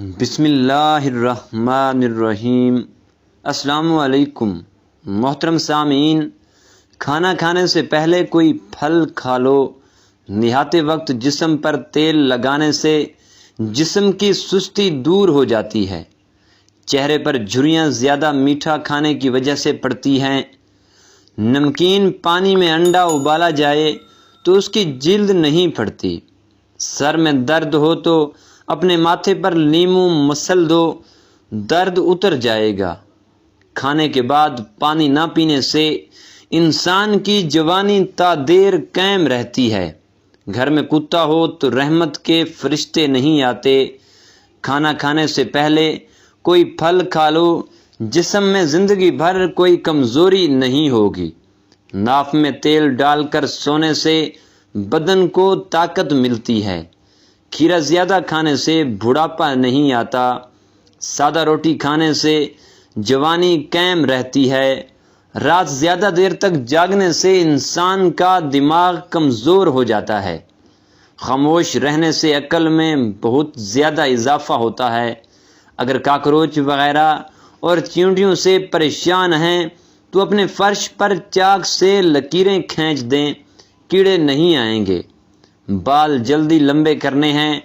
بسم اللہ الرحمن الرحیم۔ السلام علیکم محترم سامعین، کھانا کھانے سے پہلے کوئی پھل کھا لو۔ نہاتے وقت جسم پر تیل لگانے سے جسم کی سستی دور ہو جاتی ہے۔ چہرے پر جھریاں زیادہ میٹھا کھانے کی وجہ سے پڑتی ہیں۔ نمکین پانی میں انڈا ابالا جائے تو اس کی جلد نہیں پھٹتی۔ سر میں درد ہو تو اپنے ماتھے پر لیموں مسل دو، درد اتر جائے گا۔ کھانے کے بعد پانی نہ پینے سے انسان کی جوانی تا دیر قائم رہتی ہے۔ گھر میں کتا ہو تو رحمت کے فرشتے نہیں آتے۔ کھانا کھانے سے پہلے کوئی پھل کھا لو، جسم میں زندگی بھر کوئی کمزوری نہیں ہوگی۔ ناف میں تیل ڈال کر سونے سے بدن کو طاقت ملتی ہے۔ کھیرا زیادہ کھانے سے بڑھاپا نہیں آتا۔ سادہ روٹی کھانے سے جوانی قائم رہتی ہے۔ رات زیادہ دیر تک جاگنے سے انسان کا دماغ کمزور ہو جاتا ہے۔ خاموش رہنے سے عقل میں بہت زیادہ اضافہ ہوتا ہے۔ اگر کاکروچ وغیرہ اور چیونٹیوں سے پریشان ہیں تو اپنے فرش پر چاک سے لکیریں کھینچ دیں، کیڑے نہیں آئیں گے۔ بال جلدی لمبے کرنے ہیں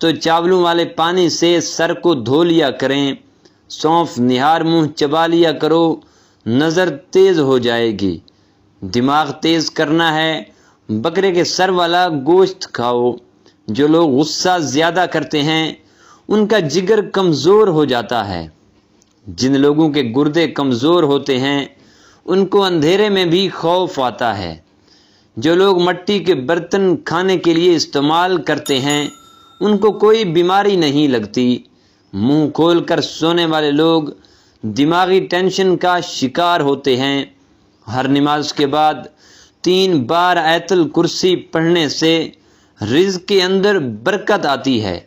تو چاولوں والے پانی سے سر کو دھو لیا کریں۔ سونف نہار منہ چبا لیا کرو، نظر تیز ہو جائے گی۔ دماغ تیز کرنا ہے، بکرے کے سر والا گوشت کھاؤ۔ جو لوگ غصہ زیادہ کرتے ہیں ان کا جگر کمزور ہو جاتا ہے۔ جن لوگوں کے گردے کمزور ہوتے ہیں ان کو اندھیرے میں بھی خوف آتا ہے۔ جو لوگ مٹی کے برتن کھانے کے لیے استعمال کرتے ہیں ان کو کوئی بیماری نہیں لگتی۔ منہ کھول کر سونے والے لوگ دماغی ٹینشن کا شکار ہوتے ہیں۔ ہر نماز کے بعد 3 بار آیت الکرسی پڑھنے سے رزق کے اندر برکت آتی ہے۔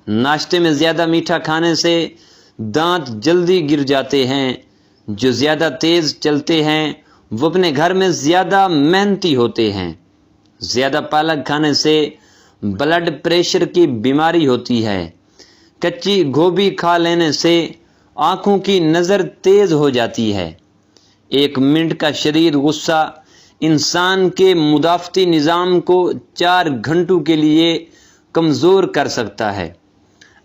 ناشتے میں زیادہ میٹھا کھانے سے دانت جلدی گر جاتے ہیں۔ جو زیادہ تیز چلتے ہیں وہ اپنے گھر میں زیادہ محنتی ہوتے ہیں۔ زیادہ پالک کھانے سے بلڈ پریشر کی بیماری ہوتی ہے۔ کچی گوبھی کھا لینے سے آنکھوں کی نظر تیز ہو جاتی ہے۔ 1 منٹ کا شدید غصہ انسان کے مدافعتی نظام کو 4 گھنٹوں کے لیے کمزور کر سکتا ہے۔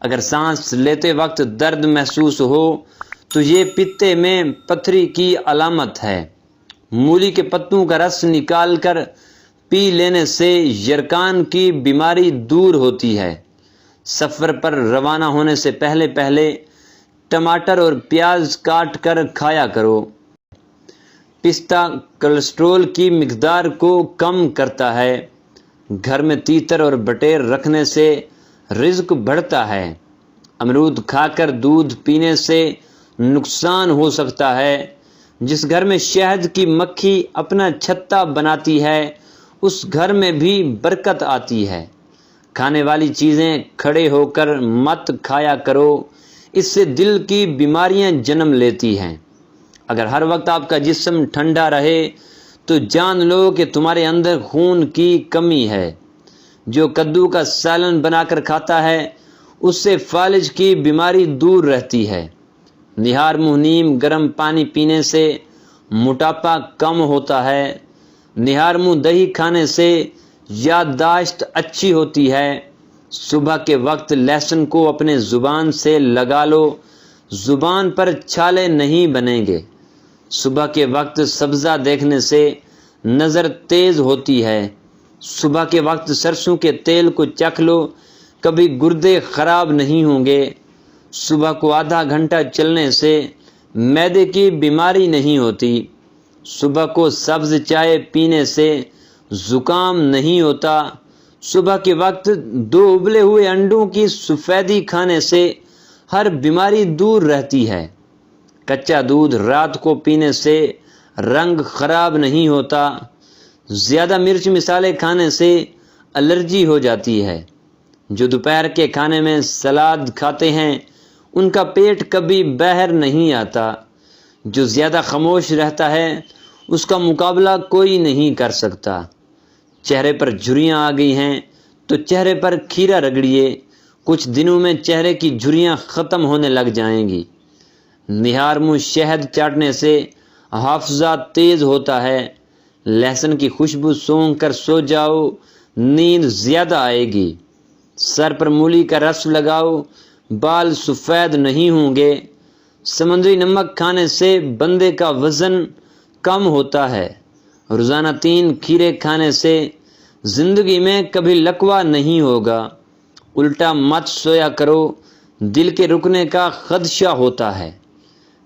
اگر سانس لیتے وقت درد محسوس ہو تو یہ پتے میں پتھری کی علامت ہے۔ مولی کے پتوں کا رس نکال کر پی لینے سے یرقان کی بیماری دور ہوتی ہے۔ سفر پر روانہ ہونے سے پہلے ٹماٹر اور پیاز کاٹ کر کھایا کرو۔ پستہ کولیسٹرول کی مقدار کو کم کرتا ہے۔ گھر میں تیتر اور بٹیر رکھنے سے رزق بڑھتا ہے۔ امرود کھا کر دودھ پینے سے نقصان ہو سکتا ہے۔ جس گھر میں شہد کی مکھی اپنا چھتا بناتی ہے اس گھر میں بھی برکت آتی ہے۔ کھانے والی چیزیں کھڑے ہو کر مت کھایا کرو، اس سے دل کی بیماریاں جنم لیتی ہیں۔ اگر ہر وقت آپ کا جسم ٹھنڈا رہے تو جان لو کہ تمہارے اندر خون کی کمی ہے۔ جو کدو کا سالن بنا کر کھاتا ہے اس سے فالج کی بیماری دور رہتی ہے۔ نہار منہ نیم گرم پانی پینے سے موٹاپا کم ہوتا ہے۔ نہار منہ دہی کھانے سے یادداشت اچھی ہوتی ہے۔ صبح کے وقت لہسن کو اپنے زبان سے لگا لو، زبان پر چھالے نہیں بنیں گے۔ صبح کے وقت سبزہ دیکھنے سے نظر تیز ہوتی ہے۔ صبح کے وقت سرسوں کے تیل کو چکھ لو، کبھی گردے خراب نہیں ہوں گے۔ صبح کو آدھا گھنٹہ چلنے سے معدے کی بیماری نہیں ہوتی۔ صبح کو سبز چائے پینے سے زکام نہیں ہوتا۔ صبح کے وقت 2 ابلے ہوئے انڈوں کی سفیدی کھانے سے ہر بیماری دور رہتی ہے۔ کچا دودھ رات کو پینے سے رنگ خراب نہیں ہوتا۔ زیادہ مرچ مسالے کھانے سے الرجی ہو جاتی ہے۔ جو دوپہر کے کھانے میں سلاد کھاتے ہیں ان کا پیٹ کبھی باہر نہیں آتا۔ جو زیادہ خاموش رہتا ہے اس کا مقابلہ کوئی نہیں کر سکتا۔ چہرے پر جھریاں آ گئی ہیں تو چہرے پر کھیرا رگڑیے، کچھ دنوں میں چہرے کی جھریاں ختم ہونے لگ جائیں گی۔ نہار منہ شہد چاٹنے سے حافظہ تیز ہوتا ہے۔ لہسن کی خوشبو سونگھ کر سو جاؤ، نیند زیادہ آئے گی۔ سر پر مولی کا رس لگاؤ، بال سفید نہیں ہوں گے۔ سمندری نمک کھانے سے بندے کا وزن کم ہوتا ہے۔ روزانہ 3 کھیرے کھانے سے زندگی میں کبھی لقوہ نہیں ہوگا۔ الٹا مت سویا کرو، دل کے رکنے کا خدشہ ہوتا ہے۔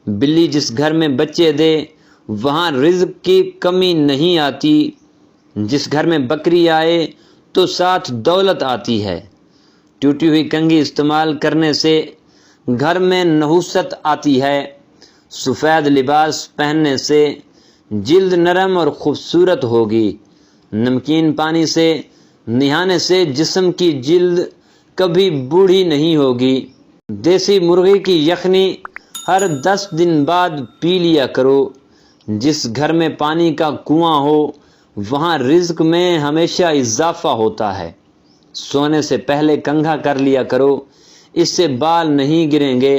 بلی جس گھر میں بچے دے وہاں رزق کی کمی نہیں آتی۔ جس گھر میں بکری آئے تو ساتھ دولت آتی ہے۔ ٹوٹی ہوئی کنگھی استعمال کرنے سے گھر میں نحوست آتی ہے۔ سفید لباس پہننے سے جلد نرم اور خوبصورت ہوگی۔ نمکین پانی سے نہانے سے جسم کی جلد کبھی بوڑھی نہیں ہوگی۔ دیسی مرغی کی یخنی ہر 10 دن بعد پی لیا کرو۔ جس گھر میں پانی کا کنواں ہو وہاں رزق میں ہمیشہ اضافہ ہوتا ہے۔ سونے سے پہلے کنگھا کر لیا کرو، اس سے بال نہیں گریں گے۔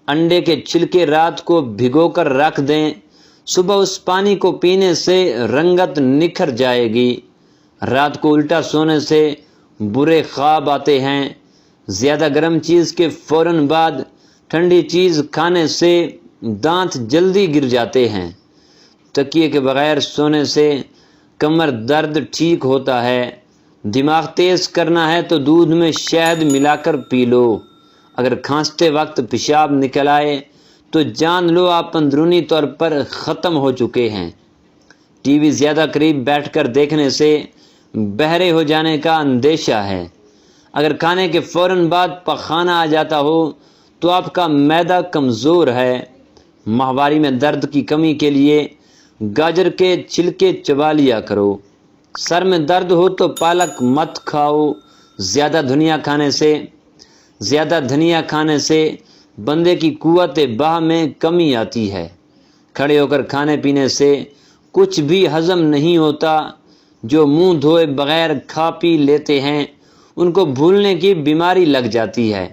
انڈے کے چھلکے رات کو بھگو کر رکھ دیں، صبح اس پانی کو پینے سے رنگت نکھر جائے گی۔ رات کو الٹا سونے سے برے خواب آتے ہیں۔ زیادہ گرم چیز کے فوراً بعد ٹھنڈی چیز کھانے سے دانت جلدی گر جاتے ہیں۔ تکیے کے بغیر سونے سے کمر درد ٹھیک ہوتا ہے۔ دماغ تیز کرنا ہے تو دودھ میں شہد ملا کر پی لو۔ اگر کھانستے وقت پیشاب نکل آئے تو جان لو آپ اندرونی طور پر ختم ہو چکے ہیں۔ ٹی وی زیادہ قریب بیٹھ کر دیکھنے سے بہرے ہو جانے کا اندیشہ ہے۔ اگر کھانے کے فوراً بعد پخانہ آ جاتا ہو تو آپ کا معدہ کمزور ہے۔ ماہواری میں درد کی کمی کے لیے گاجر کے چھلکے چبا لیا کرو۔ سر میں درد ہو تو پالک مت کھاؤ۔ زیادہ دھنیا کھانے سے بندے کی قوت باہ میں کمی آتی ہے۔ کھڑے ہو کر کھانے پینے سے کچھ بھی ہضم نہیں ہوتا۔ جو منہ دھوئے بغیر کھا پی لیتے ہیں ان کو بھولنے کی بیماری لگ جاتی ہے۔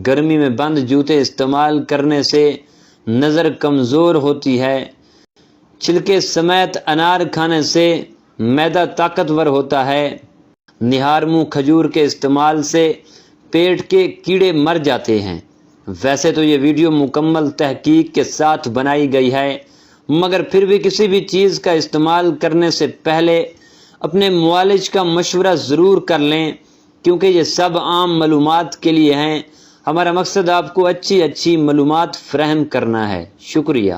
گرمی میں بند جوتے استعمال کرنے سے نظر کمزور ہوتی ہے۔ چھلکے سمیت انار کھانے سے معدہ طاقتور ہوتا ہے۔ نہار منہ کھجور کے استعمال سے پیٹ کے کیڑے مر جاتے ہیں۔ ویسے تو یہ ویڈیو مکمل تحقیق کے ساتھ بنائی گئی ہے، مگر پھر بھی کسی بھی چیز کا استعمال کرنے سے پہلے اپنے معالج کا مشورہ ضرور کر لیں، کیونکہ یہ سب عام معلومات کے لیے ہیں۔ ہمارا مقصد آپ کو اچھی معلومات فراہم کرنا ہے۔ شکریہ۔